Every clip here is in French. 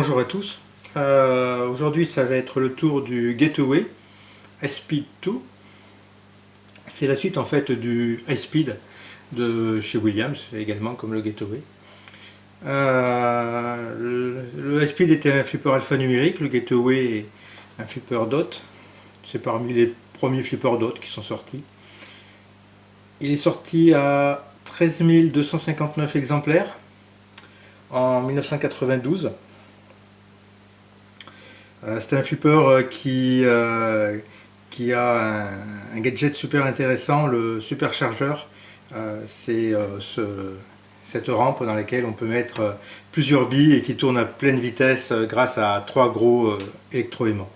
Bonjour à tous. Aujourd'hui ça va être le tour du Getaway High-Speed 2. C'est la suite en fait du High-Speed de chez Williams également comme le Getaway. Le High-Speed était un flipper alphanumérique, le Getaway est un flipper dot. C'est parmi les premiers flippers dot qui sont sortis. Il est sorti à 13 259 exemplaires en 1992. C'est un flipper qui a un gadget super intéressant, le superchargeur. C'est cette rampe dans laquelle on peut mettre plusieurs billes et qui tourne à pleine vitesse grâce à trois gros électroaimants.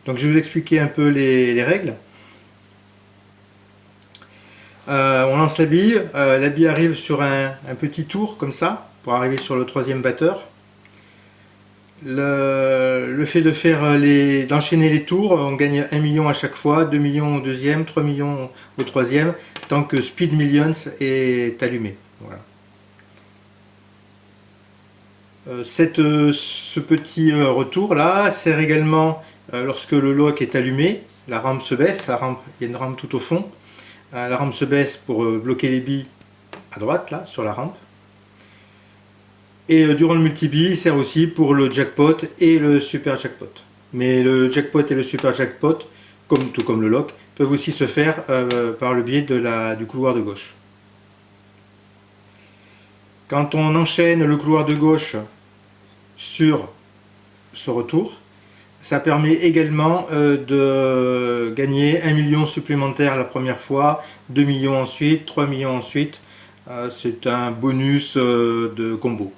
Donc je vais vous expliquer un peu les règles. On lance la bille arrive sur un petit tour comme ça pour arriver sur le troisième batteur. Le fait de faire d'enchaîner les tours, on gagne 1 million à chaque fois, 2 millions au deuxième, 3 millions au troisième, tant que Speed Millions est allumé. Voilà. Ce petit retour là sert également lorsque le lock est allumé, la rampe se baisse, il y a une rampe tout au fond, la rampe se baisse pour bloquer les billes à droite là sur la rampe. Et durant le multi-bille, il sert aussi pour le jackpot et le super jackpot. Mais le jackpot et le super jackpot, tout comme le lock, peuvent aussi se faire par le biais du couloir de gauche. Quand on enchaîne le couloir de gauche sur ce retour, ça permet également de gagner 1 million supplémentaire la première fois, 2 millions ensuite, 3 millions ensuite. C'est un bonus de combo.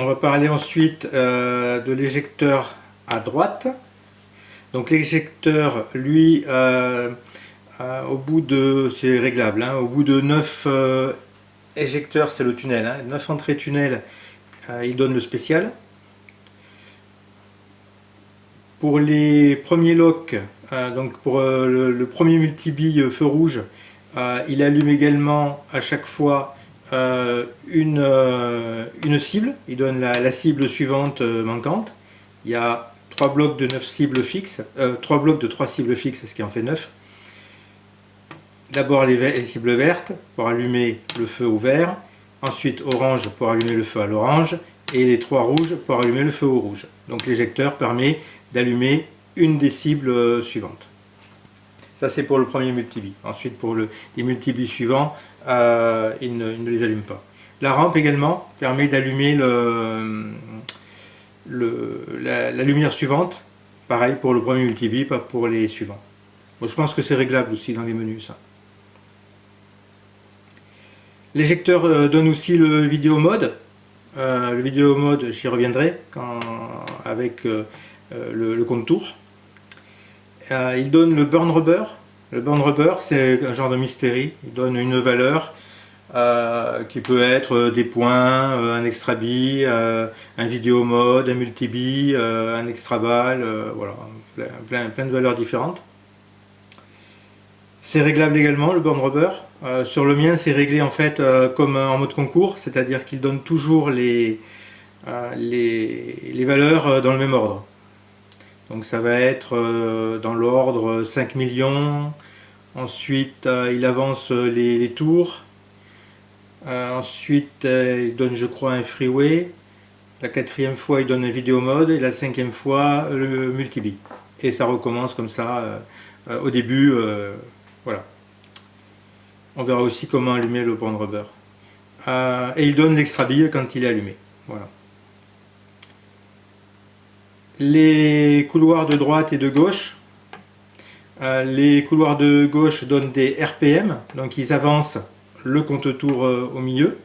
On va parler ensuite de l'éjecteur à droite. Donc l'éjecteur, lui, au bout de, c'est réglable, hein, au bout de 9 éjecteurs, c'est le tunnel, hein, 9 entrées tunnel, il donne le spécial. Pour les premiers locks, donc pour le premier multi-bille feu rouge, il allume également à chaque fois une cible, il donne la cible suivante manquante. Il y a 3 blocs de 9 cibles fixes, 3 blocs de 3 cibles fixes, ce qui en fait 9. D'abord les cibles vertes pour allumer le feu au vert, ensuite orange pour allumer le feu à l'orange, et les 3 rouges pour allumer le feu au rouge. Donc l'éjecteur permet d'allumer une des cibles suivantes. Ça c'est pour le premier multi-bille. Ensuite pour les multi-billes suivants, il ne les allume pas. La rampe également permet d'allumer la lumière suivante. Pareil pour le premier multi-bille, pas pour les suivants. Bon, je pense que c'est réglable aussi dans les menus ça. L'éjecteur donne aussi le vidéo mode. Le vidéo mode, j'y reviendrai avec le contour. Il donne le burn rubber. Le burn rubber, c'est un genre de mystérie. Il donne une valeur qui peut être des points, un extra bille, un vidéo mode, un multi bille, un extra balle, voilà, plein de valeurs différentes. C'est réglable également le burn rubber. Sur le mien, c'est réglé en fait comme en mode concours, c'est-à-dire qu'il donne toujours les valeurs dans le même ordre. Donc ça va être dans l'ordre 5 millions, ensuite il avance les tours, ensuite il donne je crois un freeway, la 4e fois il donne un vidéo mode et la 5e fois le multi-bille. Et ça recommence comme ça au début, voilà. On verra aussi comment allumer le burn rubber. Et il donne l'extra bille quand il est allumé. Voilà. Les couloirs de droite et de gauche. Les couloirs de gauche donnent des RPM, donc ils avancent le compte-tour au milieu.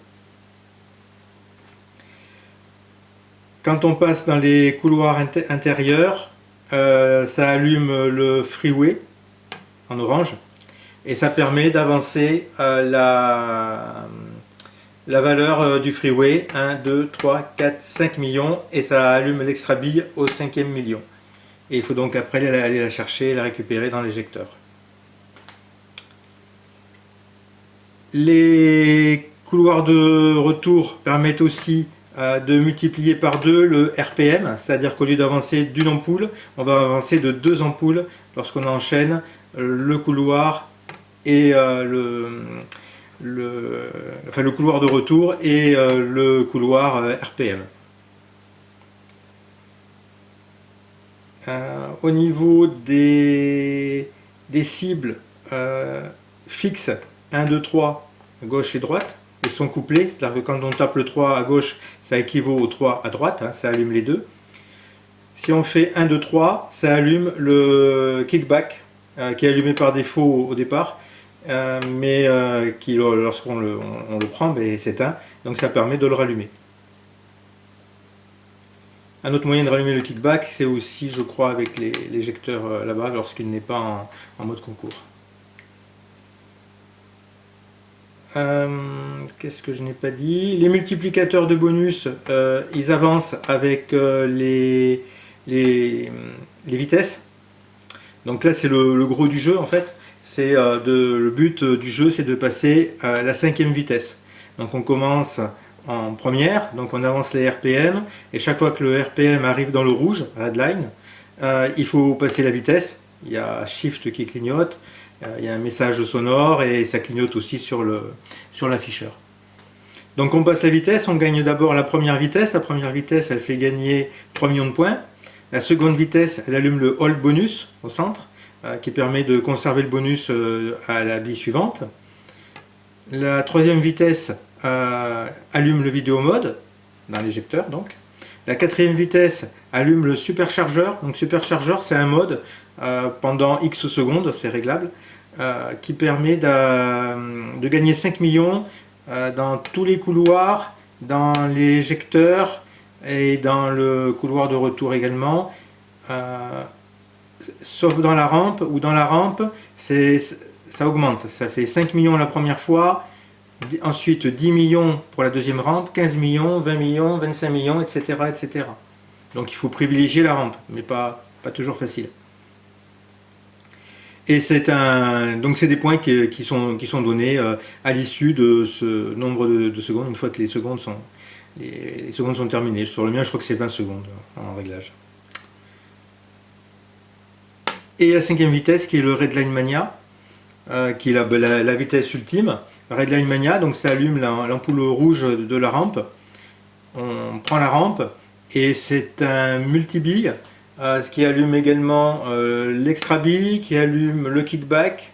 Quand on passe dans les couloirs intérieurs, ça allume le freeway en orange et ça permet d'avancer la valeur du freeway, 1, 2, 3, 4, 5 millions, et ça allume l'extra bille au 5e million. Et il faut donc après aller la chercher et la récupérer dans l'éjecteur. Les couloirs de retour permettent aussi de multiplier par 2 le RPM, c'est-à-dire qu'au lieu d'avancer d'une ampoule, on va avancer de 2 ampoules lorsqu'on enchaîne le couloir et le couloir de retour et le couloir RPM. Au niveau des cibles fixes 1, 2, 3, gauche et droite, ils sont couplés, c'est-à-dire que quand on tape le 3 à gauche, ça équivaut au 3 à droite, hein, ça allume les deux. Si on fait 1, 2, 3, ça allume le kickback, qui est allumé par défaut au départ, mais qui lorsqu'on le prend, s'éteint, donc ça permet de le rallumer. Un autre moyen de rallumer le kickback, c'est aussi, je crois, avec l'éjecteur là-bas, lorsqu'il n'est pas en mode concours. Qu'est-ce que je n'ai pas dit? Les multiplicateurs de bonus, ils avancent avec les vitesses. Donc là, c'est le gros du jeu, en fait. Le but du jeu, c'est de passer à la 5e vitesse. Donc on commence en première, donc on avance les RPM, et chaque fois que le RPM arrive dans le rouge, Redline, il faut passer la vitesse. Il y a Shift qui clignote, il y a un message sonore, et ça clignote aussi sur l'afficheur. Donc on passe la vitesse, on gagne d'abord la première vitesse. La première vitesse, elle fait gagner 3 millions de points. La seconde vitesse, elle allume le Hold bonus au centre, qui permet de conserver le bonus à la bille suivante. La troisième vitesse allume le vidéo mode dans l'éjecteur donc. La quatrième vitesse allume le superchargeur. Donc superchargeur, c'est un mode pendant X secondes, c'est réglable, qui permet de gagner 5 millions dans tous les couloirs, dans l'éjecteur et dans le couloir de retour également, sauf dans la rampe, ou dans la rampe ça augmente, ça fait 5 millions la première fois, ensuite 10 millions pour la deuxième rampe, 15 millions, 20 millions, 25 millions, etc. etc. Donc il faut privilégier la rampe, mais pas toujours facile. Et donc c'est des points qui sont donnés à l'issue de ce nombre de secondes, une fois que les secondes sont terminées. Sur le mien, je crois que c'est 20 secondes en réglage. Et la cinquième vitesse qui est le Redline Mania, qui est la vitesse ultime. Redline Mania, donc ça allume l'ampoule rouge de la rampe. On prend la rampe et c'est un multibille, ce qui allume également l'extra bille, qui allume le kickback,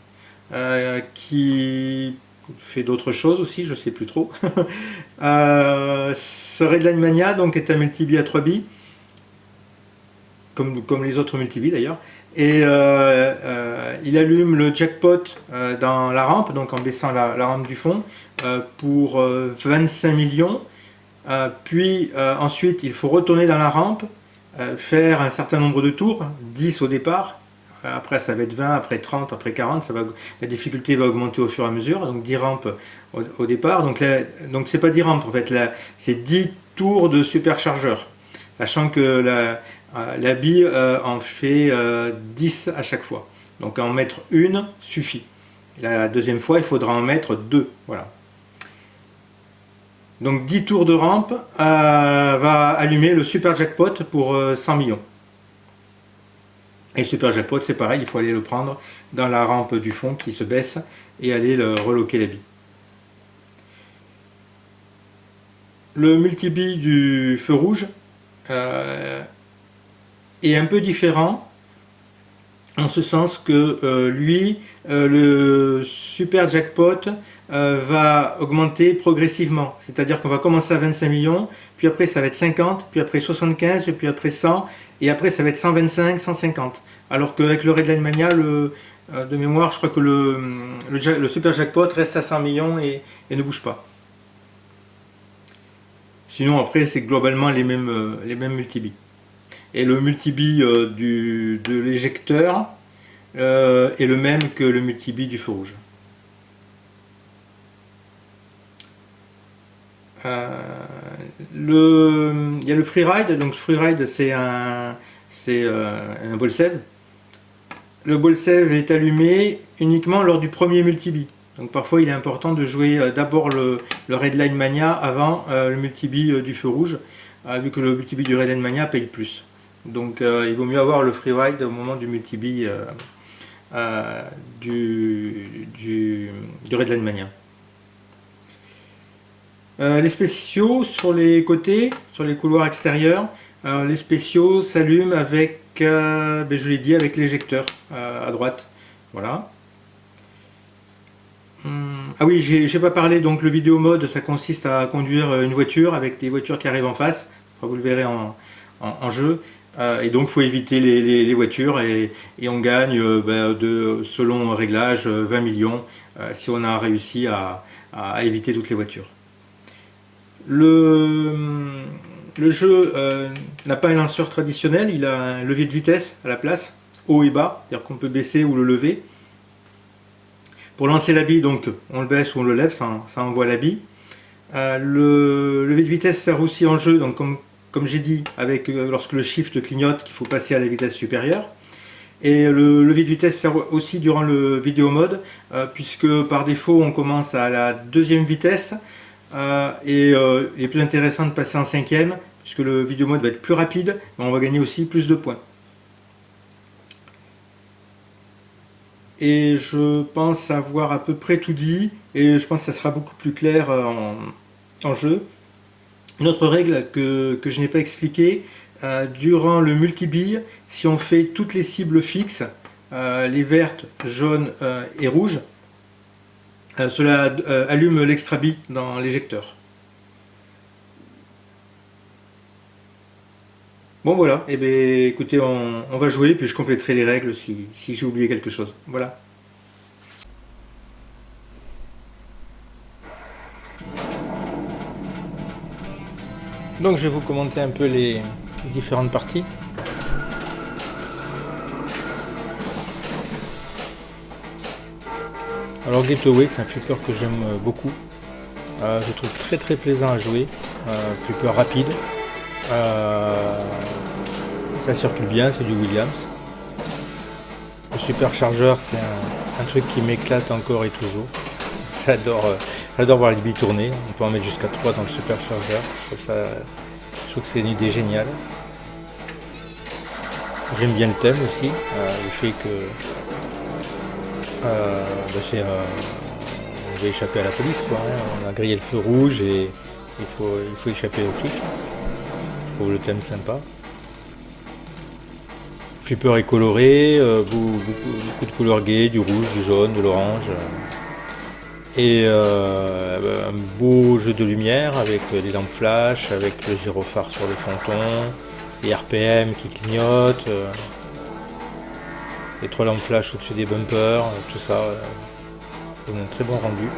qui fait d'autres choses aussi, je ne sais plus trop. Ce Redline Mania donc, est un multibille à 3 billes, comme les autres multibilles d'ailleurs. Et il allume le jackpot dans la rampe, donc en baissant la rampe du fond, pour 25 millions. Puis ensuite, il faut retourner dans la rampe, faire un certain nombre de tours, 10 au départ. Après, ça va être 20, après 30, après 40. La difficulté va augmenter au fur et à mesure. Donc 10 rampes au départ. Donc c'est pas 10 rampes en fait, c'est 10 tours de superchargeur. Sachant que la bille en fait 10 à chaque fois. Donc en mettre une suffit. La deuxième fois, il faudra en mettre 2. Voilà. Donc 10 tours de rampe va allumer le super jackpot pour 100 millions. Et le super jackpot, c'est pareil, il faut aller le prendre dans la rampe du fond qui se baisse et aller reloquer la bille. Le multibille du feu rouge est un peu différent, en ce sens que le super jackpot va augmenter progressivement. C'est-à-dire qu'on va commencer à 25 millions, puis après ça va être 50, puis après 75, puis après 100, et après ça va être 125, 150. Alors qu'avec le Redline Mania, de mémoire, je crois que le super jackpot reste à 100 millions et ne bouge pas. Sinon après c'est globalement les mêmes multibilles. Et le multibille de l'éjecteur est le même que le multibille du feu rouge. Il y a le freeride, donc freeride c'est un ball save. Le ball save est allumé uniquement lors du premier multibille. Donc parfois il est important de jouer d'abord le Redline Mania avant le multi-bille du feu rouge, vu que le multi-bille du Redline Mania paye plus. Donc il vaut mieux avoir le freeride au moment du multi-bille du Redline Mania. Les spéciaux sur les côtés, sur les couloirs extérieurs, les spéciaux s'allument avec, je l'ai dit, avec l'éjecteur à droite. Voilà. Ah oui, j'ai pas parlé, donc le vidéo mode, ça consiste à conduire une voiture avec des voitures qui arrivent en face. Vous le verrez en jeu. Et donc il faut éviter les voitures et on gagne selon réglage 20 millions si on a réussi à éviter toutes les voitures. Le jeu n'a pas un lanceur traditionnel, il a un levier de vitesse à la place, haut et bas, c'est-à-dire qu'on peut baisser ou le lever. Pour lancer la bille, donc on le baisse ou on le lève, ça envoie la bille. Le levier de vitesse sert aussi en jeu, donc comme j'ai dit, lorsque le shift clignote, qu'il faut passer à la vitesse supérieure. Et le levier de vitesse sert aussi durant le vidéo mode, puisque par défaut on commence à la deuxième vitesse, il est plus intéressant de passer en cinquième, puisque le vidéo mode va être plus rapide, mais on va gagner aussi plus de points. Et je pense avoir à peu près tout dit, et je pense que ça sera beaucoup plus clair en jeu. Une autre règle que je n'ai pas expliquée, durant le multi-bille, si on fait toutes les cibles fixes, les vertes, jaunes et rouges, cela allume l'extra bille dans l'éjecteur. Bon voilà, et bien écoutez, on va jouer, puis je compléterai les règles si j'ai oublié quelque chose. Voilà. Donc je vais vous commenter un peu les différentes parties. Alors Getaway, c'est un flipper que j'aime beaucoup. Je trouve très plaisant à jouer. Flipper rapide. Ça circule bien, c'est du Williams. Le superchargeur, c'est un truc qui m'éclate encore et toujours. J'adore voir les billes tourner. On peut en mettre jusqu'à 3 dans le superchargeur. Je trouve que c'est une idée géniale. J'aime bien le thème aussi. Le fait que on va échapper à la police, quoi, hein. On a grillé le feu rouge et il faut échapper aux flics. Je trouve le thème sympa. Flipper est coloré, beaucoup de couleurs gaies, du rouge, du jaune, de l'orange. Et un beau jeu de lumière avec des lampes flash, avec le gyrophare sur le fronton, les RPM qui clignotent, les 3 lampes flash au-dessus des bumpers, tout ça donne un très bon rendu.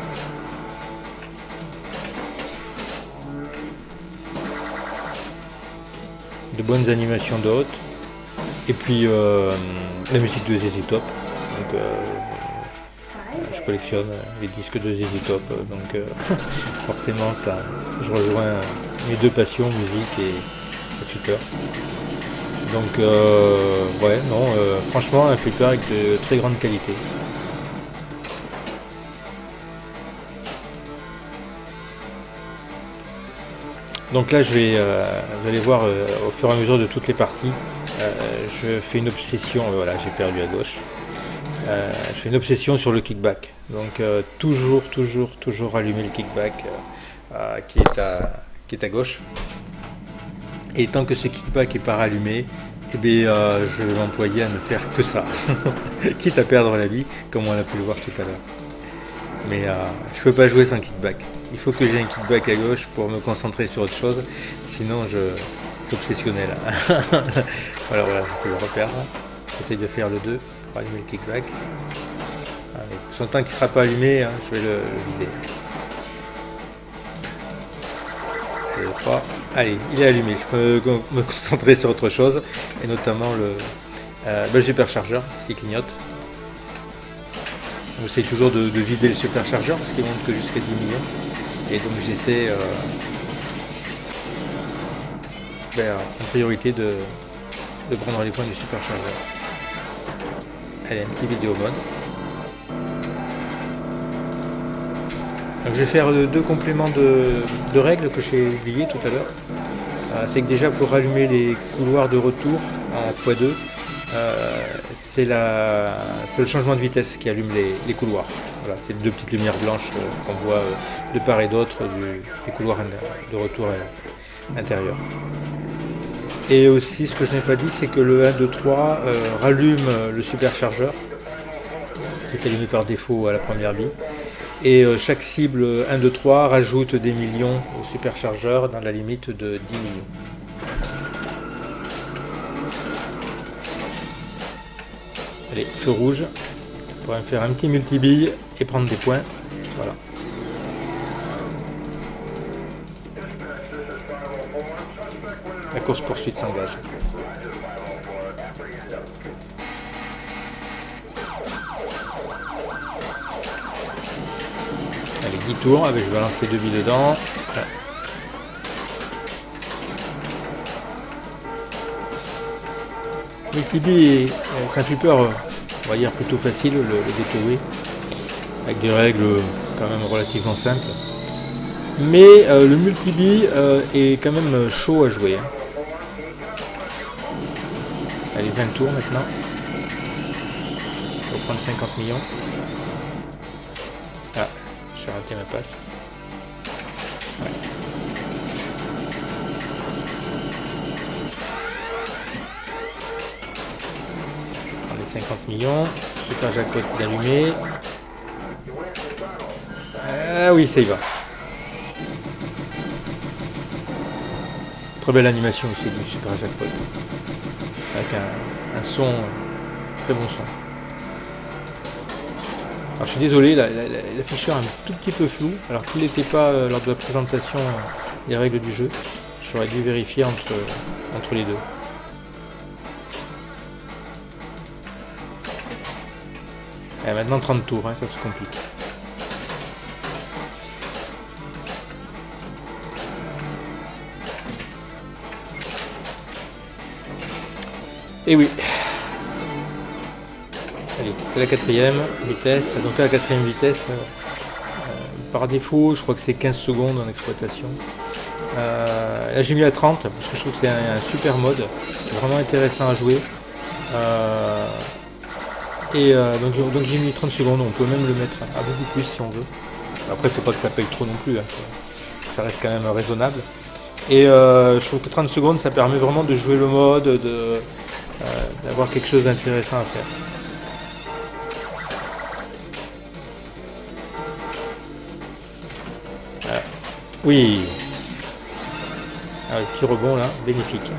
De bonnes animations d'hôtes. Et puis la musique de ZZ Top. Donc, je collectionne les disques de ZZ Top, donc forcément je rejoins mes deux passions, musique et flipper. Donc franchement un flipper avec de très grande qualité. Donc là vous allez voir au fur et à mesure de toutes les parties, je fais une obsession, voilà, j'ai perdu à gauche. Je fais une obsession sur le kickback, donc toujours allumer le kickback qui est à gauche, et tant que ce kickback n'est pas rallumé, je vais m'employer à ne faire que ça, quitte à perdre la vie comme on a pu le voir tout à l'heure. Mais je ne peux pas jouer sans kickback, il faut que j'ai un kickback à gauche pour me concentrer sur autre chose, sinon c'est obsessionnel. Voilà, je peux le repère, j'essaie de faire le 2. Allumer le kickback. Son temps qui ne sera pas allumé, hein, je vais le viser. Et 3. Allez, il est allumé. Je peux me concentrer sur autre chose, et notamment le superchargeur qui clignote. J'essaie toujours de vider le superchargeur parce qu'il monte que jusqu'à 10 millions. Et donc j'essaie en priorité de prendre les points du superchargeur. Allez, un petit vidéo mode. Donc je vais faire deux compléments de règles que j'ai oublié tout à l'heure. C'est que déjà pour rallumer les couloirs de retour en x2, c'est le changement de vitesse qui allume les couloirs. Voilà, c'est deux petites lumières blanches qu'on voit de part et d'autre des couloirs de retour intérieur. Et aussi, ce que je n'ai pas dit, c'est que le 1, 2, 3 rallume le superchargeur, qui est allumé par défaut à la première bille. Et chaque cible 1, 2, 3 rajoute des millions au superchargeur dans la limite de 10 millions. Allez, feu rouge. On pourrait faire un petit multibille et prendre des points. Voilà. La course poursuite s'engage. Allez, 10 tours, je vais lancer 2 billes dedans. Voilà. Multibi, c'est un flipper, on va dire plutôt facile, le gateway, avec des règles quand même relativement simples. Mais le multibi est quand même chaud à jouer. Hein. Allez, 20 tours maintenant. On va prendre 50 millions. Ah, j'ai raté ma passe. Ouais. On prend les 50 millions. Super jackpot d'allumé. Ah oui, ça y va. Très belle animation aussi du super jackpot. Avec un son, très bon son. Alors je suis désolé, l'afficheur est un tout petit peu flou, alors qu'il n'était pas lors de la présentation des règles du jeu. J'aurais dû vérifier entre les deux. Et maintenant 30 tours, hein, ça se complique. Et oui. Allez, c'est la quatrième vitesse. Donc là, la quatrième vitesse, par défaut, je crois que c'est 15 secondes en exploitation. Là, j'ai mis à 30 parce que je trouve que c'est un super mode, vraiment intéressant à jouer. Donc j'ai mis 30 secondes. On peut même le mettre à beaucoup plus si on veut. Après, il ne faut pas que ça paye trop non plus. Hein. Ça reste quand même raisonnable. Et je trouve que 30 secondes, ça permet vraiment de jouer le mode, d'avoir quelque chose d'intéressant à faire. Voilà. Oui. Ah, le petit rebond là, bénéfique.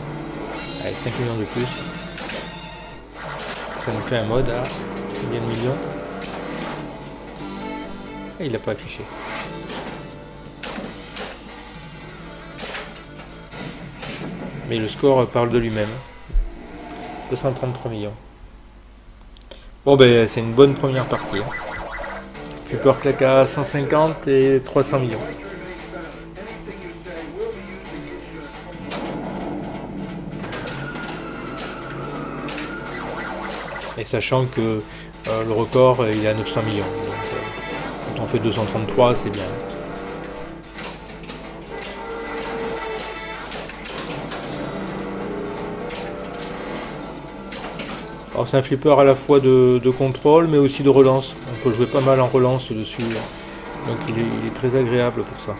Allez, 5 millions de plus. Ça nous fait un mode à combien de millions? Et il n'a pas affiché. Mais le score parle de lui-même. 233 millions. Bon ben c'est une bonne première partie. Hein. Flipper Claca 150 et 300 millions. Et sachant que le record il est à 900 millions. Donc, quand on fait 233, c'est bien. Alors c'est un flipper à la fois de contrôle mais aussi de relance. On peut jouer pas mal en relance dessus. Donc il est très agréable pour ça.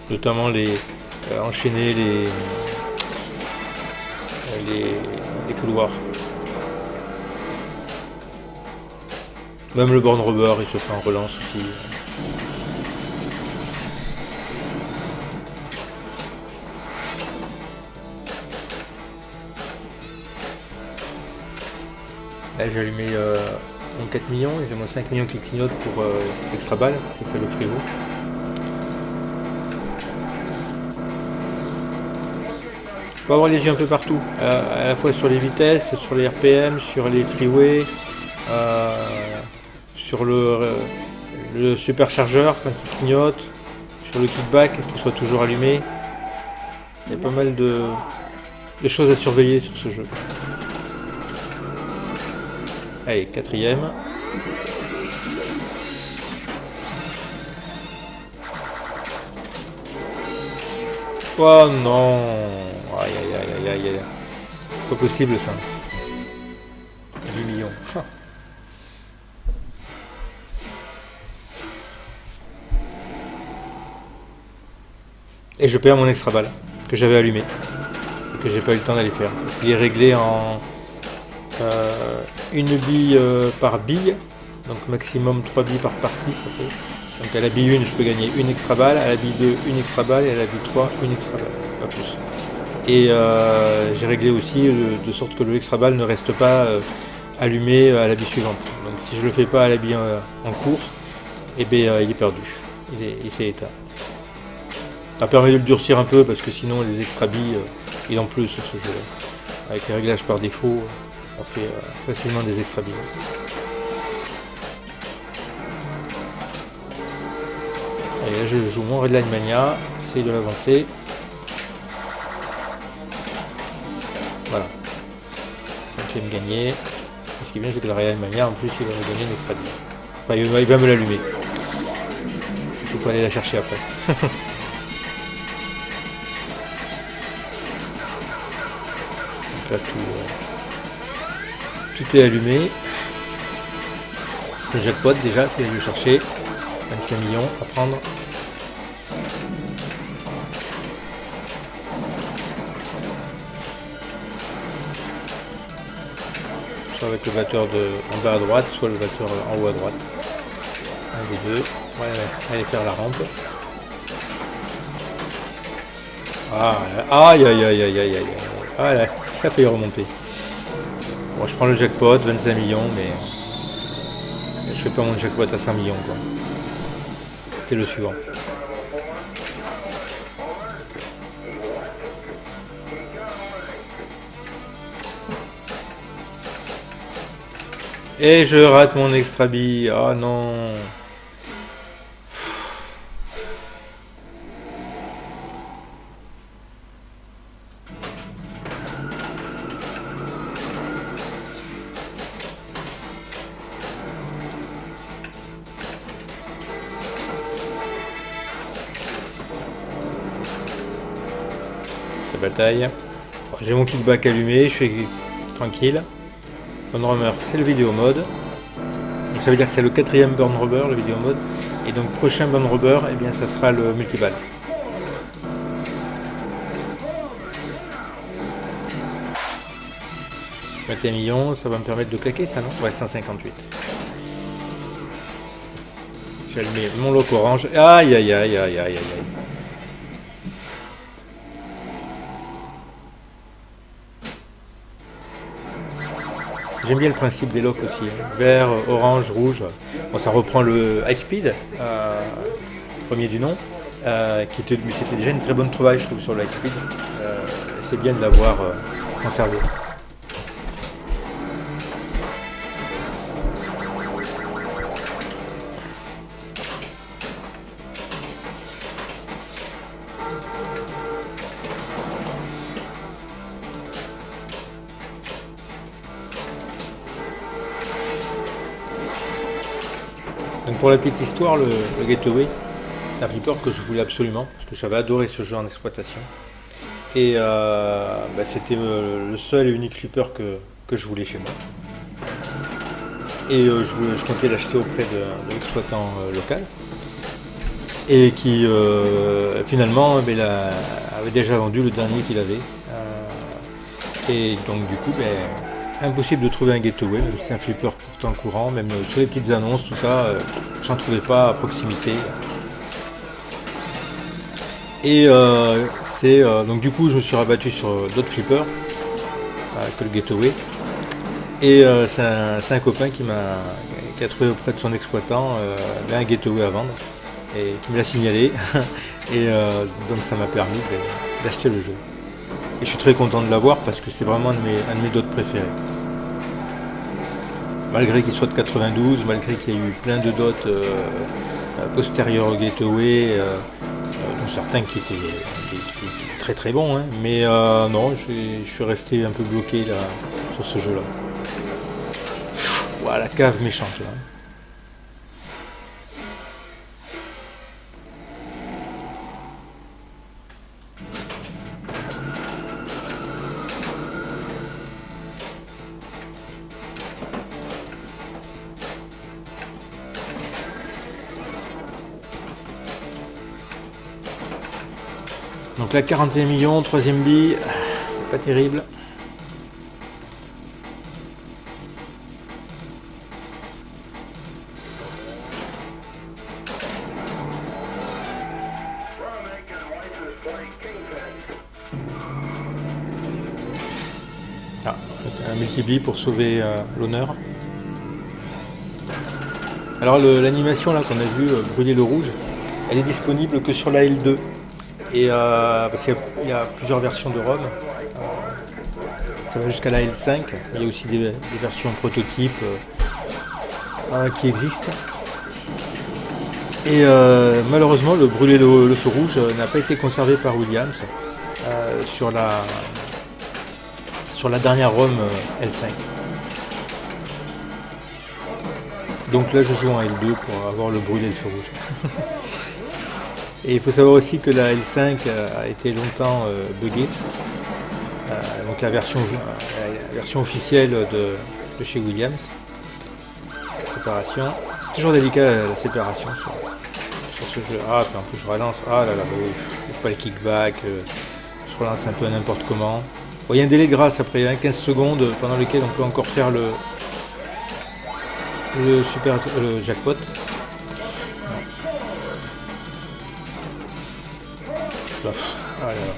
Notamment enchaîner les couloirs. Même le born rubber il se fait en relance aussi. Là j'ai allumé 4 millions et j'ai moins 5 millions qui clignotent pour extra balle, c'est ça le frigo. Il faut avoir les yeux un peu partout, à la fois sur les vitesses, sur les RPM, sur les freeways, sur le superchargeur quand il clignote, sur le kickback qui soit toujours allumé. Il y a pas mal de choses à surveiller sur ce jeu. Allez, quatrième. Oh non. Aïe aïe aïe aïe aïe aïe. C'est pas possible ça. 10 millions. Et je perds mon extra balle que j'avais allumé et que j'ai pas eu le temps d'aller faire. Il est réglé en une bille par bille, donc maximum 3 billes par partie. Ça fait. Donc à la bille 1 je peux gagner une extra balle, à la bille 2 une extra balle et à la bille 3 une extra balle, pas plus. Et j'ai réglé aussi de sorte que le extra balle ne reste pas allumé à la bille suivante. Donc si je le fais pas à la bille en cours, et bien il est perdu, il s'est éteint. Ça permet de le durcir un peu parce que sinon les extra billes il en pleut sur ce jeu là. Avec les réglages par défaut, on fait facilement des extra billes. Et là je joue mon Redline Mania, j'essaye de l'avancer. Voilà. Donc je vais me gagner. Ce qui est bien c'est que le Redline Mania en plus il va me gagner une extra bille. Enfin il va me l'allumer. Il faut pas aller la chercher après. Là, tout est allumé. Le jackpot déjà, il faut aller le chercher. 25 millions à prendre. Soit avec le batteur en bas à droite, soit le batteur en haut à droite. Un des deux. Ouais, allez faire la rampe. Ah, aïe aïe aïe aïe aïe aïe. Ah là. Ça a failli remonter. Bon, je prends le jackpot, 25 millions, mais je fais pas mon jackpot à 100 millions, quoi. C'était le suivant. Et je rate mon extra bille. Oh non. Bataille. J'ai mon kickback allumé, je suis tranquille. Burn Rubber, c'est le vidéo mode. Donc ça veut dire que c'est le 4e Burn Rubber, le vidéo mode. Et donc prochain Burn Rubber, eh bien ça sera le multiball. « 21 millions, ça va me permettre de claquer ça, non? Ouais, 158. J'ai allumé mon lock orange. Aïe aïe aïe aïe aïe aïe. J'aime bien le principe des locks aussi, hein. Vert, orange, rouge. Bon, ça reprend le High Speed, premier du nom, mais c'était déjà une très bonne trouvaille, je trouve, sur le High Speed. C'est bien de l'avoir conservé. Donc pour la petite histoire, le Gateway, c'est un flipper que je voulais absolument, parce que j'avais adoré ce jeu en exploitation. Et c'était le seul et unique flipper que je voulais chez moi. Et je comptais l'acheter auprès de l'exploitant local. Et qui finalement avait déjà vendu le dernier qu'il avait. Et donc du coup, impossible de trouver un Gateway, même si c'est un flipper pourtant courant, même sur les petites annonces, tout ça, j'en trouvais pas à proximité. Et donc du coup je me suis rabattu sur d'autres flippers que le Gateway. Et c'est un copain qui a trouvé auprès de son exploitant un Gateway à vendre et qui me l'a signalé. Et donc ça m'a permis d'acheter le jeu. Et je suis très content de l'avoir parce que c'est vraiment un de mes dots préférés. Malgré qu'il soit de 92, malgré qu'il y ait eu plein de dots postérieurs au Gateway, dont certains qui étaient très très bons, hein. Mais non, je suis resté un peu bloqué là, sur ce jeu-là. Ouah, la cave méchante là. Donc là 41 millions, troisième bille, c'est pas terrible. Ah, un multi-bille pour sauver l'honneur. Alors l'animation là qu'on a vu brûler le rouge, elle est disponible que sur la L2. Et parce qu'il y a plusieurs versions de ROM, ça va jusqu'à la L5. Il y a aussi des versions prototypes qui existent. Et malheureusement, le brûler le feu rouge n'a pas été conservé par Williams sur la dernière ROM L5. Donc là, je joue en L2 pour avoir le brûler le feu rouge. Et il faut savoir aussi que la L5 a été longtemps buggée. Donc la version officielle de chez Williams. La séparation. C'est toujours délicat la séparation sur ce jeu. Ah, puis en plus je relance. Ah là là, oui, pas le kickback. Je relance un peu n'importe comment. Bon, il y a un délai de grâce après 15 secondes pendant lequel on peut encore faire le jackpot. Ah là là.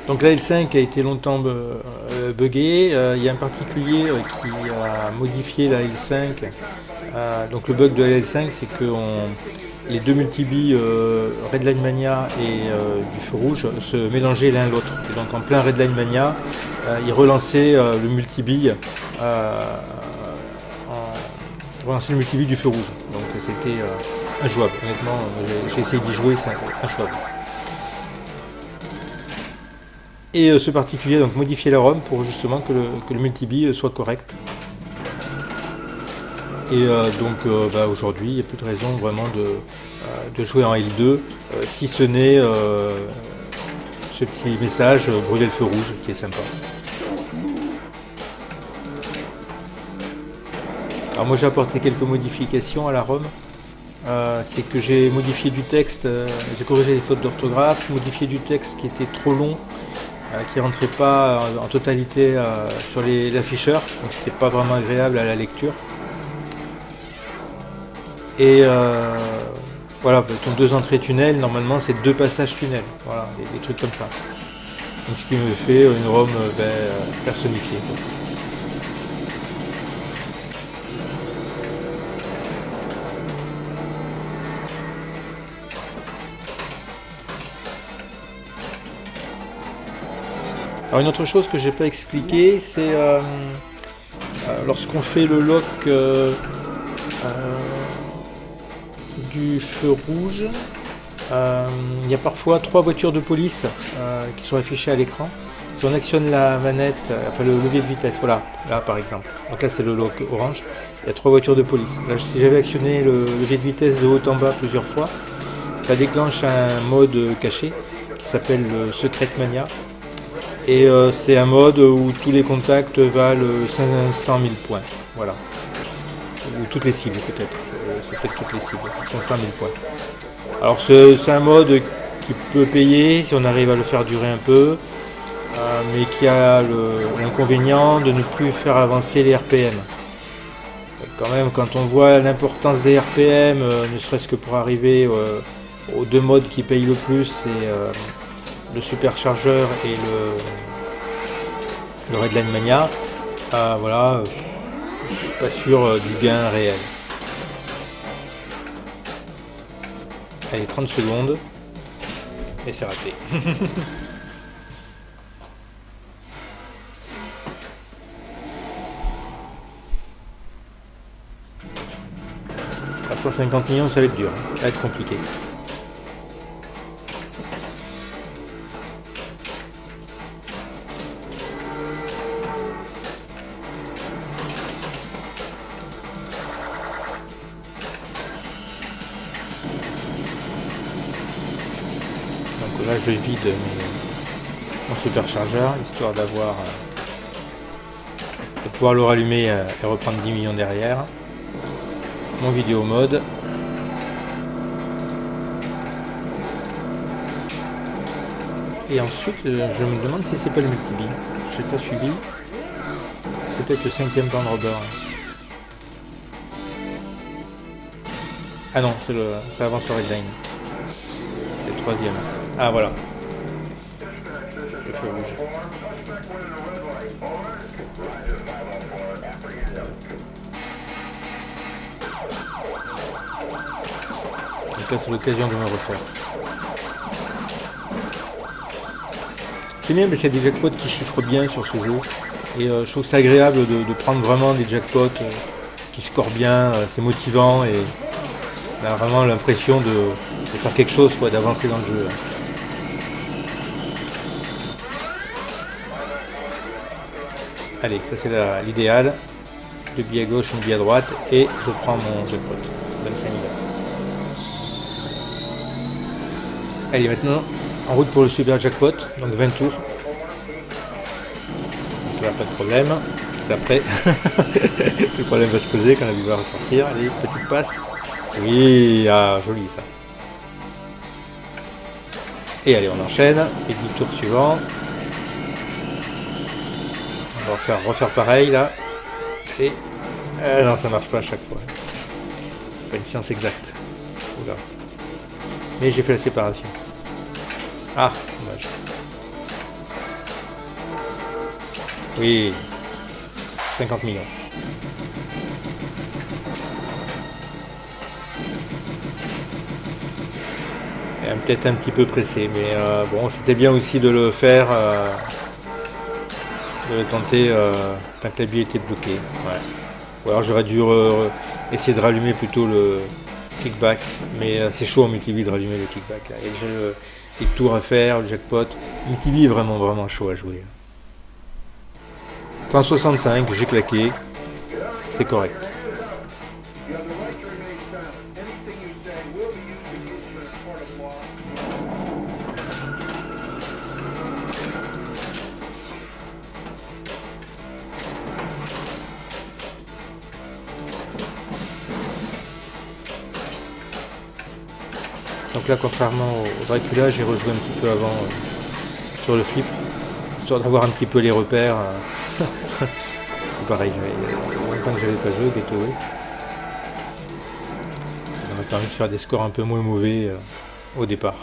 Donc la L5 a été longtemps buggée. Il y a un particulier qui a modifié la L5. Donc le bug de la L5, c'est que les deux multibilles Redline Mania et du feu rouge se mélangeaient l'un l'autre. Et donc en plein Redline Mania, il relançait le multibille du feu rouge. Donc c'était injouable. Honnêtement, j'ai essayé d'y jouer, c'est injouable. Et ce particulier donc modifier la ROM pour justement que le multibille soit correct. Et aujourd'hui, il n'y a plus de raison vraiment de jouer en L2, si ce n'est ce petit message brûler le feu rouge qui est sympa. Alors moi j'ai apporté quelques modifications à la ROM. C'est que j'ai modifié du texte, j'ai corrigé les fautes d'orthographe, modifié du texte qui était trop long, qui rentrait pas en totalité sur l'afficheur, donc c'était pas vraiment agréable à la lecture. Et voilà, ton 2 entrées tunnel, normalement c'est 2 passages tunnel, voilà, des trucs comme ça. Donc ce qui me fait une ROM personnifiée. Alors une autre chose que j'ai pas expliqué, c'est lorsqu'on fait le lock du feu rouge, il y a parfois 3 voitures de police qui sont affichées à l'écran. Si on actionne la manette, enfin le levier de vitesse, voilà, là par exemple, donc là c'est le lock orange, il y a 3 voitures de police. Là, si j'avais actionné le levier de vitesse de haut en bas plusieurs fois, ça déclenche un mode caché qui s'appelle le Secret Mania. Et c'est un mode où tous les contacts valent 500 000 points, voilà. Ou toutes les cibles peut-être, c'est peut-être toutes les cibles, 500 000 points. Alors c'est un mode qui peut payer si on arrive à le faire durer un peu, mais qui a l'inconvénient de ne plus faire avancer les RPM. Et quand même, quand on voit l'importance des RPM, ne serait-ce que pour arriver aux 2 modes qui payent le plus, c'est le superchargeur et le Redline Mania, voilà, je suis pas sûr du gain réel. Allez, 30 secondes et c'est raté. À 150 millions, ça va être dur, ça va être compliqué. Donc là je vide mon superchargeur histoire de pouvoir le rallumer et reprendre 10 millions derrière. Mon vidéo mode. Et ensuite, je me demande si c'est pas le multi-bille. Je n'ai pas suivi. C'est peut-être le 5e band robber. Ah non, ça avance sur Redline. C'est le 3e. Ah voilà. Le feu rouge. Donc là, c'est l'occasion de me refaire. C'est bien parce qu'il y a des jackpots qui chiffrent bien sur ce jeu. Et je trouve que c'est agréable de prendre vraiment des jackpots qui scorent bien. C'est motivant et on a vraiment l'impression de faire quelque chose, quoi, d'avancer dans le jeu. Allez, ça c'est l'idéal. 2 billets à gauche, 1 billet à droite. Et je prends mon jackpot. 25 000. Allez, maintenant, en route pour le super jackpot. Donc 20 tours. Donc là, pas de problème. C'est après. Le problème va se poser quand la vie va ressortir. Allez, petite passe. Oui, ah, joli ça. Et allez, on enchaîne. Et 10 tours suivants. On va refaire pareil là. Et non, ça marche pas à chaque fois. C'est pas une science exacte. Oula. Mais j'ai fait la séparation. Ah, dommage. Oui. 50 millions. Peut-être un petit peu pressé, mais bon, c'était bien aussi de le faire, de le tenter tant que la bille était bloquée. Ouais. Ou alors j'aurais dû essayer de rallumer plutôt le kickback, mais c'est chaud en multi-bille de rallumer le kickback. Là. Et j'ai les tours à faire, le jackpot. Multi-bille est vraiment chaud à jouer. 165, j'ai claqué, c'est correct. Donc là, contrairement au Dracula, j'ai rejoué un petit peu avant sur le flip, histoire d'avoir un petit peu les repères. Pareil, il y a longtemps que j'avais pas joué au Gateway. Ça m'a permis de faire des scores un peu moins mauvais au départ.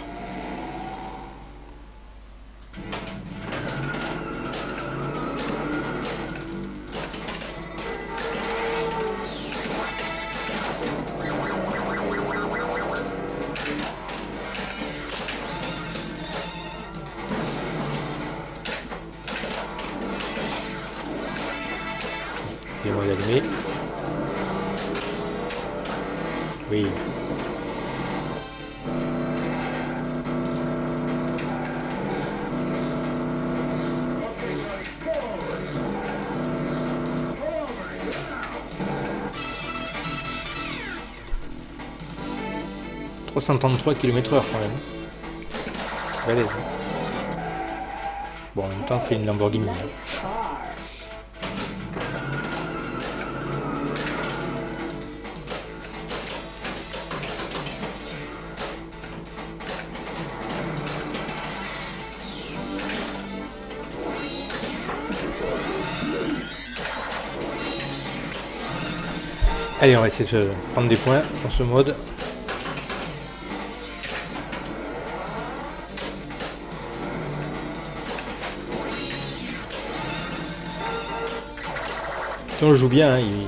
Et on va l'allumer. Oui. « 333 km/h quand même. Balèze. Bon, en même temps, c'est une Lamborghini. Allez, on va essayer de prendre des points dans ce mode. Si on le joue bien, hein, il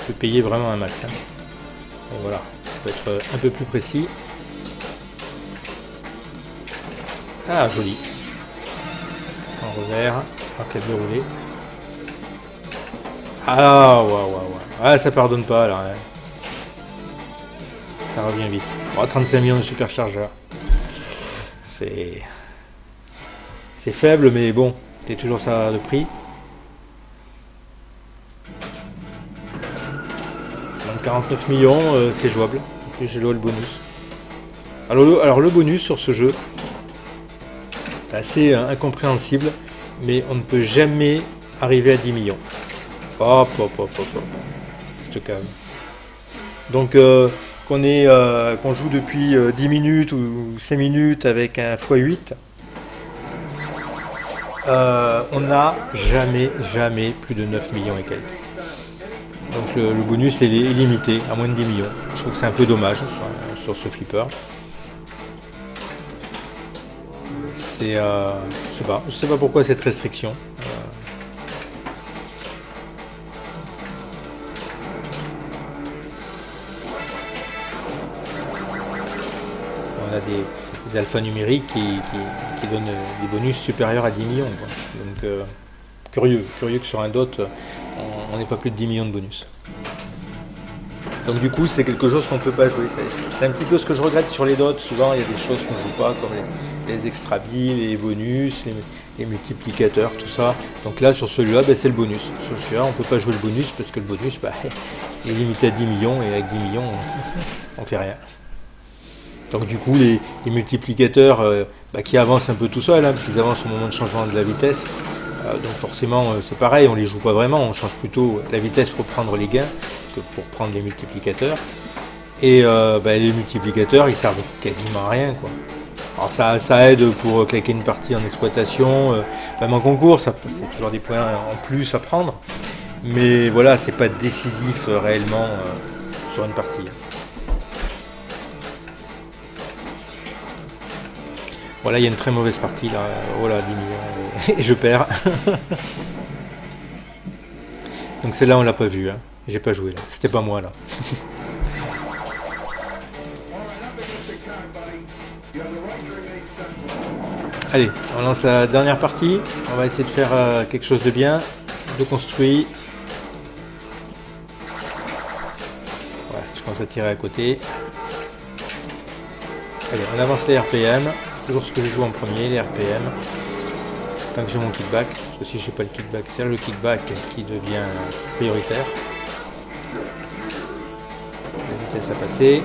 peut payer vraiment un max. Hein. Donc voilà, il peut être un peu plus précis. Ah, joli. En revers, en tête de rouler. Ah, ouais. Ah, ça pardonne pas là. Hein. Ça revient vite. Oh, 35 millions de superchargeurs. C'est faible, mais bon, c'est toujours ça de prix. Donc 49 millions, c'est jouable. En plus, j'ai le bonus. Alors le bonus sur ce jeu, c'est assez incompréhensible, mais on ne peut jamais arriver à 10 millions. Hop. C'est calme. Donc qu'on joue depuis 10 minutes ou 5 minutes avec un x8, On n'a jamais plus de 9 millions et quelques. Donc le bonus est limité à moins de 10 millions. Je trouve que c'est un peu dommage sur ce flipper. C'est, je sais pas pourquoi cette restriction. On a des alphas numériques qui donnent des bonus supérieurs à 10 millions. Quoi. Donc curieux que sur un dot, on n'ait pas plus de 10 millions de bonus. Donc du coup, c'est quelque chose qu'on ne peut pas jouer. C'est un petit peu ce que je regrette sur les dots. Souvent, il y a des choses qu'on ne joue pas, comme les extra billes, les bonus, les multiplicateurs, tout ça. Donc là, sur celui-là, c'est le bonus. Sur celui-là, on ne peut pas jouer le bonus parce que le bonus est limité à 10 millions et avec 10 millions, on ne fait rien. Donc du coup, les multiplicateurs qui avancent un peu tout seuls, parce qu'ils avancent au moment de changement de la vitesse. Donc forcément, c'est pareil, on ne les joue pas vraiment, on change plutôt la vitesse pour prendre les gains que pour prendre les multiplicateurs. Et les multiplicateurs, ils servent quasiment à rien, quoi. Alors ça aide pour claquer une partie en exploitation, même en concours, c'est toujours des points en plus à prendre. Mais voilà, c'est pas décisif réellement sur une partie. Voilà, il y a une très mauvaise partie là. Oh là, 10 millions et je perds. Donc celle-là, on l'a pas vue. Hein. J'ai pas joué là. C'était pas moi là. Allez, on lance la dernière partie. On va essayer de faire quelque chose de bien, de construit. Voilà, si je commence à tirer à côté. Allez, on avance les RPM. Toujours ce que je joue en premier, les RPM. Tant que j'ai mon kickback. Parce que si j'ai pas le kickback, c'est le kickback qui devient prioritaire. La vitesse à passer.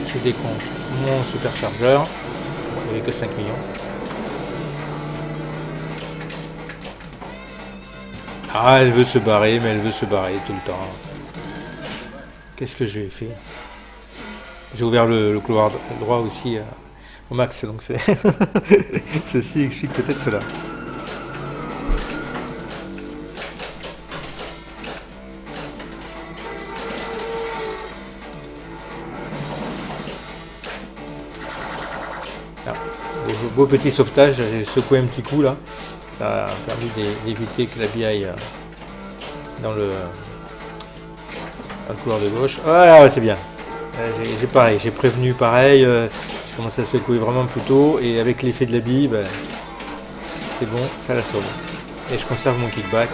Je décompte mon superchargeur. Il n'y avait que 5 millions. Ah, elle veut se barrer, mais elle veut se barrer tout le temps. Qu'est-ce que je lui ai fait? J'ai ouvert le couloir droit aussi au max, donc c'est ceci explique peut-être cela. Ah, beau petit sauvetage, j'ai secoué un petit coup là, ça a permis d'éviter que la bille aille dans le couloir de gauche. Ah, c'est bien. J'ai prévenu pareil, j'ai commencé à secouer vraiment plus tôt et avec l'effet de la bille, c'est bon, ça la sauve. Et je conserve mon kickback.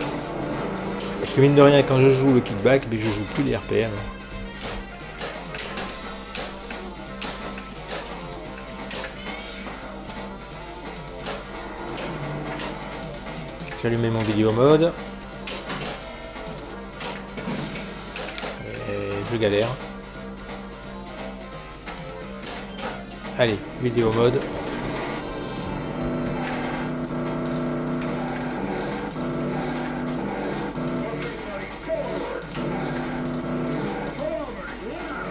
Parce que mine de rien, quand je joue le kickback, je joue plus les RPM. J'ai allumé mon vidéo mode. Et je galère. Allez, vidéo mode.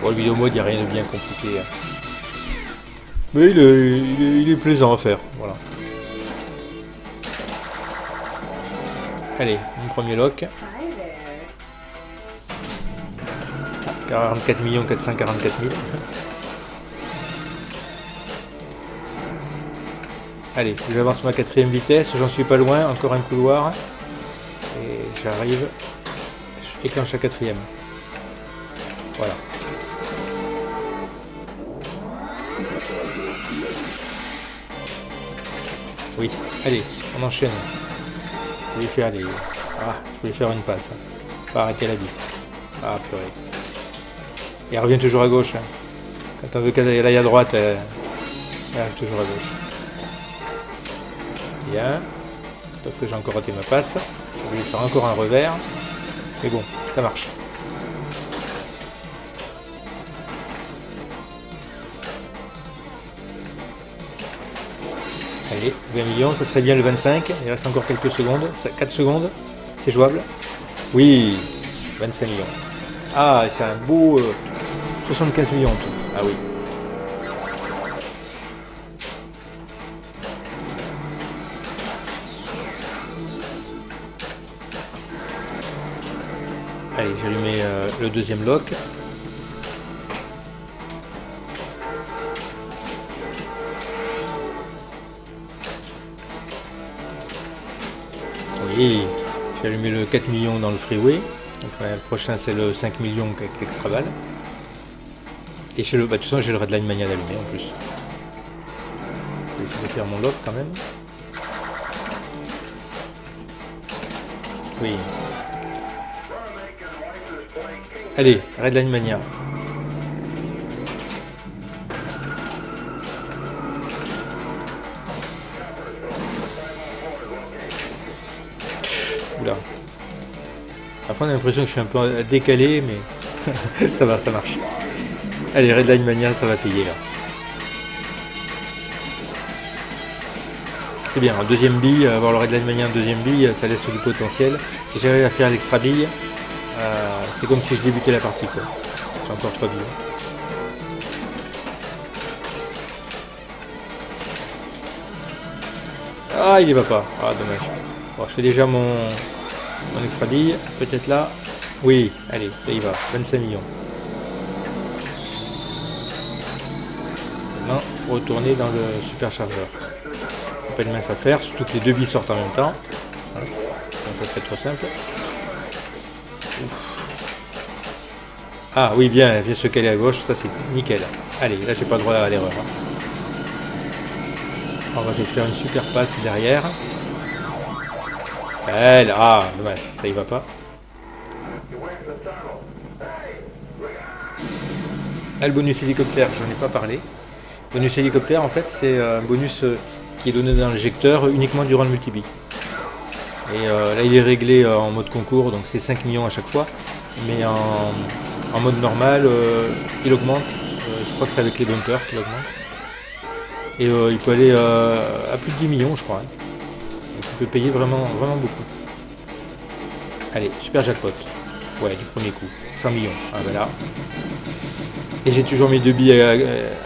Bon, le vidéo mode, il n'y a rien de bien compliqué. Mais il est plaisant à faire. Voilà. Allez, un premier lock. 44 444 000. Allez, j'avance ma 4ème vitesse, j'en suis pas loin, encore un couloir. Et j'arrive, je déclenche la 4ème. Voilà. Oui, allez, on enchaîne. Je voulais faire une passe. Pas arrêter la bille. Ah, purée. Et elle revient toujours à gauche. Hein. Quand on veut qu'elle aille à droite, elle arrive toujours à gauche. Bien. Sauf que j'ai encore raté ma passe. Je voulais faire encore un revers. Mais bon, ça marche. Allez, 20 millions, ça serait bien le 25. Il reste encore quelques secondes. 4 secondes. C'est jouable. Oui, 25 millions. Ah, c'est un beau 75 millions en tout. Ah oui. Allez, j'ai allumé le deuxième lock. Oui, j'ai allumé le 4 millions dans le freeway. Enfin, le prochain c'est le 5 millions avec l'extra balle. Et chez le, de toute façon j'ai le Redline Mania d'allumer en plus. Je vais faire mon lock quand même. Oui. Allez, Redline Mania. Oula. Après on a l'impression que je suis un peu décalé, mais ça va, ça marche. Allez, Redline Mania, ça va payer là. C'est bien, un deuxième bille, avoir le Redline Mania en deuxième bille, ça laisse du potentiel. Si j'arrive à faire l'extra bille, c'est comme si je débutais la partie quoi. J'ai encore 3 billes. Ah, il y va pas. Ah, dommage. Bon, je fais déjà mon extra bille. Peut-être là. Oui, allez, ça y va. 25 millions. Maintenant, faut retourner dans le superchargeur. C'est pas une mince affaire, surtout que les deux billes sortent en même temps. Voilà. Donc ça serait trop simple. Ouf. Ah oui, bien, viens se caler à gauche, ça c'est nickel. Allez, là j'ai pas le droit à l'erreur. On va essayer de faire une super passe derrière. Elle, ah, dommage, ça y va pas. Ah, le bonus hélicoptère, j'en ai pas parlé. Le bonus hélicoptère, en fait, c'est un bonus qui est donné dans l'éjecteur uniquement durant le multi-bille. Et là, il est réglé en mode concours, donc c'est 5 millions à chaque fois. Mais en mode normal, il augmente. Je crois que c'est avec les bunkers qu'il augmente. Et il peut aller à plus de 10 millions, je crois. Hein. Donc il peut payer vraiment, vraiment beaucoup. Allez, super jackpot. Ouais, du premier coup. 100 millions. Ah, voilà. Et j'ai toujours mes deux billes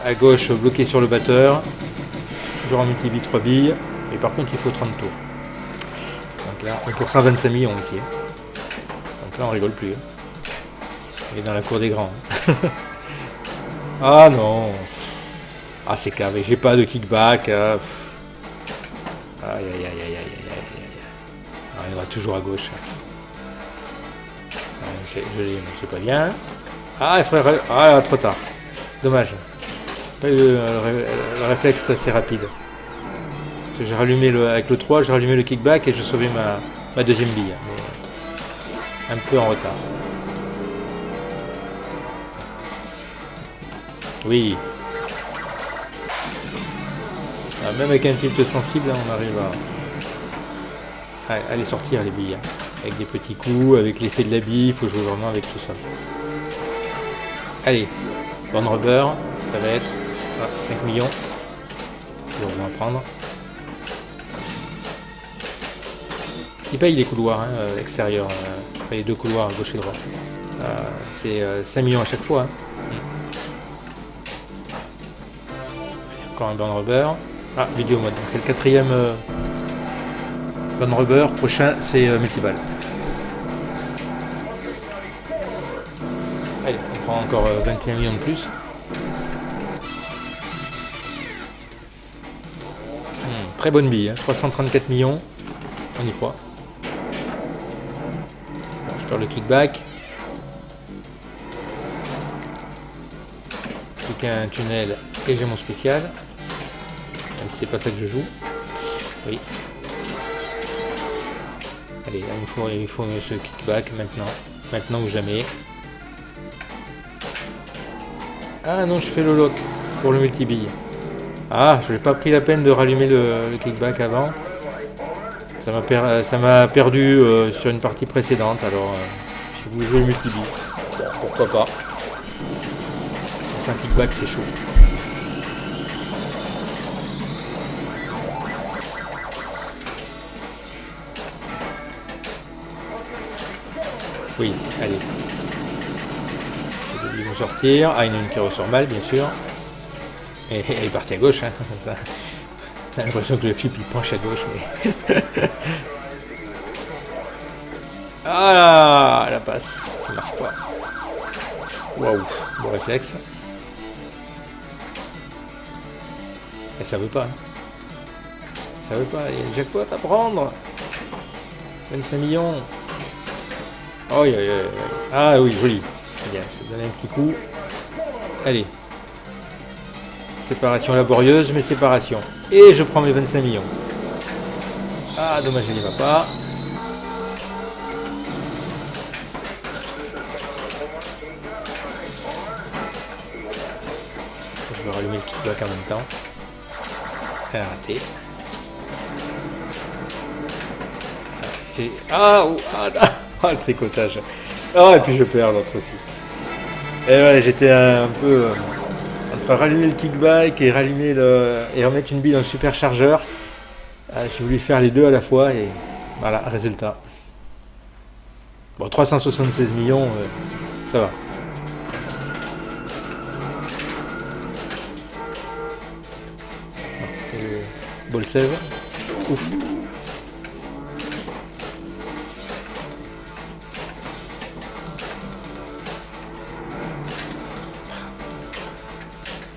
à gauche bloquées sur le batteur. Toujours en multi-bille 3 billes. Mais par contre, il faut 30 tours. Donc là, on est pour 125 millions ici. Donc là, on rigole plus. On est dans la cour des grands. Ah non. Ah, c'est carré. J'ai pas de kickback. Aïe, aïe, aïe, aïe, aïe, aïe, aïe. Ah, il va toujours à gauche. Je l'ai, mais c'est pas bien. Ah, frère, ah, trop tard. Dommage. Pas eu le réflexe assez rapide. J'ai rallumé avec le 3, j'ai rallumé le kickback et je sauvais ma deuxième bille. Mais un peu en retard. Oui. Ah, même avec un tilt sensible, on arrive à les sortir les billes. Avec des petits coups, avec l'effet de la bille, il faut jouer vraiment avec tout ça. Allez, Born Rubber, ça va être 5 millions. On va en prendre. Il paye les couloirs extérieurs, enfin, les deux couloirs à gauche et droite. C'est 5 millions à chaque fois. Hein. Encore un Born Rubber. Ah, vidéo mode. Donc c'est le quatrième Born Rubber. Prochain, c'est multiball. Allez, on prend encore 21 millions de plus. Très bonne bille, hein, 334 millions. On y croit. Bon, je perds le kickback. Plus qu'un tunnel et j'ai mon spécial. Même si c'est pas ça que je joue. Oui. Allez, là, il faut ce kickback maintenant. Maintenant ou jamais. Ah non, je fais le lock pour le multi-bille. Ah, je n'ai pas pris la peine de rallumer le kickback avant. Ça m'a perdu sur une partie précédente. Alors, si vous jouez le multi-bille, pourquoi pas. C'est un kickback, c'est chaud. Oui, allez. Les deux billes vont sortir. Ah, il y en a une qui ressort mal, bien sûr. Et elle est partie à gauche. Hein. J'ai l'impression que le flip il penche à gauche. Mais... Ah, la passe. Ça marche pas. Waouh, bon réflexe. Et ça veut pas. Ça veut pas. Il y a le jackpot à prendre. 25 millions. Oh, ah oui, joli. Très bien. Je vais donner un petit coup. Allez. Séparation laborieuse, mais séparation. Et je prends mes 25 millions. Ah, dommage, il n'y va pas. Je vais rallumer le kickback en même temps. Raté. Le tricotage. Ah, et puis je perds l'autre aussi. Et ouais, j'étais un peu entre rallumer le kickback et rallumer et remettre une bille dans le superchargeur. J'ai voulu faire les deux à la fois et voilà, résultat. Bon, 376 millions, ça va. Ball save. Ouf.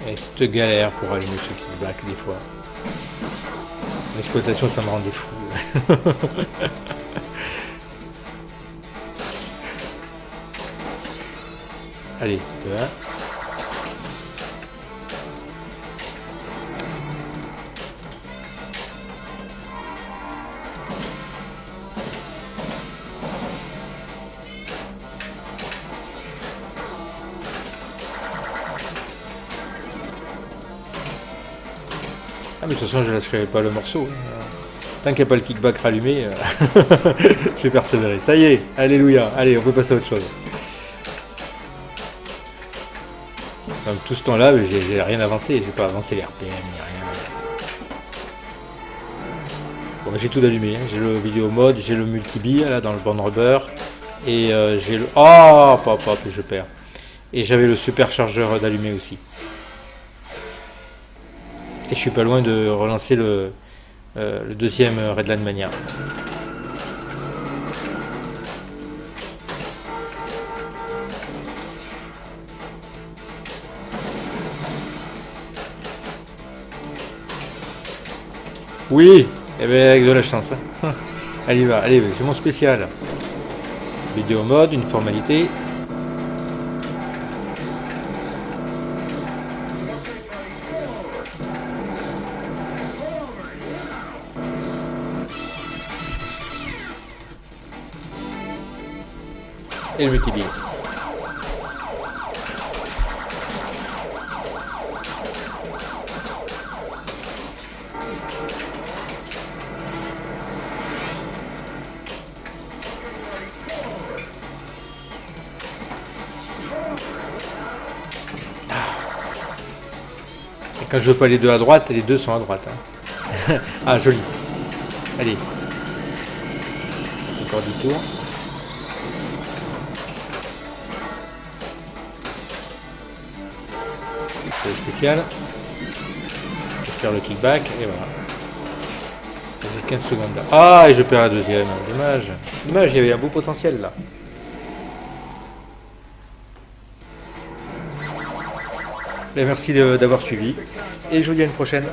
Et cette galère pour allumer ce kickback des fois. L'exploitation, ça me rendait fou. Allez, 2-1. Ah mais de toute façon je ne lâcherai pas le morceau. Tant qu'il n'y a pas le kickback rallumé, je vais persévérer. Ça y est, alléluia. Allez, on peut passer à autre chose. Donc, tout ce temps-là, j'ai rien avancé. J'ai pas avancé les RPM, ni rien. Bon, j'ai tout allumé. J'ai le vidéo mode, j'ai le multi-bill là dans le bond rubber. Et j'ai le... Oh, pop, je perds. Et j'avais le superchargeur d'allumé aussi. Et je suis pas loin de relancer le deuxième Redline Mania. Oui, eh bien avec de la chance. Allez, va, allez, c'est mon spécial. Vidéo mode, une formalité. Et le multi-bill. Et quand je veux pas les deux à droite, les deux sont à droite. Hein. Ah, joli. Allez. Encore 10 tours. Spécial. Je vais faire le kickback et voilà. J'ai 15 secondes là. Ah, et je perds la deuxième. Dommage. Dommage, il y avait un beau potentiel là. Et merci d'avoir suivi. Et je vous dis à une prochaine.